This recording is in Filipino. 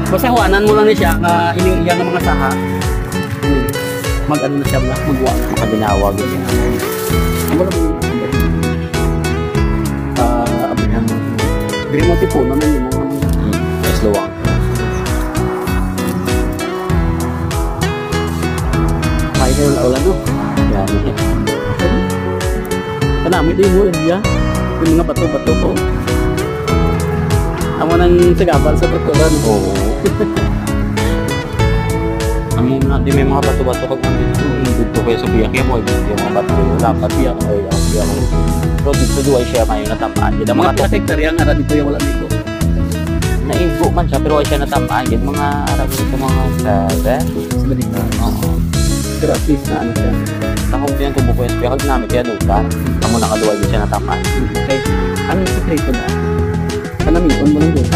Basta huwanan mo lang ni siya ka ining iya ng mga saha. Mag-ano na siya magwa na Makabinawag yun. amo lang abrihan mo. Diri mo tipo na yung mga Mas luwang. may kayo na ulan no. Yan. Kanami din mo iya. Yung mga bato-bato ko. Amo nang sagabal sa pagkulan. Oo. Amo na, di may mga bato-bato kag ano dito kayo sa biyak mo, yung mga bato yung dapat biyak o yung biyak mo. Pero dito duway siya kayo natamaan. Yan ang Mga mga hektarya nga dito yung wala dito. naigo man siya pero ay siya natamaan. Yan mga arabo dito mga sa Sa Manila. oo. Pero at least na ano siya. Takong yan tubo ko yung biyak kag namin kaya doon ka. Amo nakaduway siya natamaan. Okay. Ano yung sekreto na? Kanamiton mo lang doon.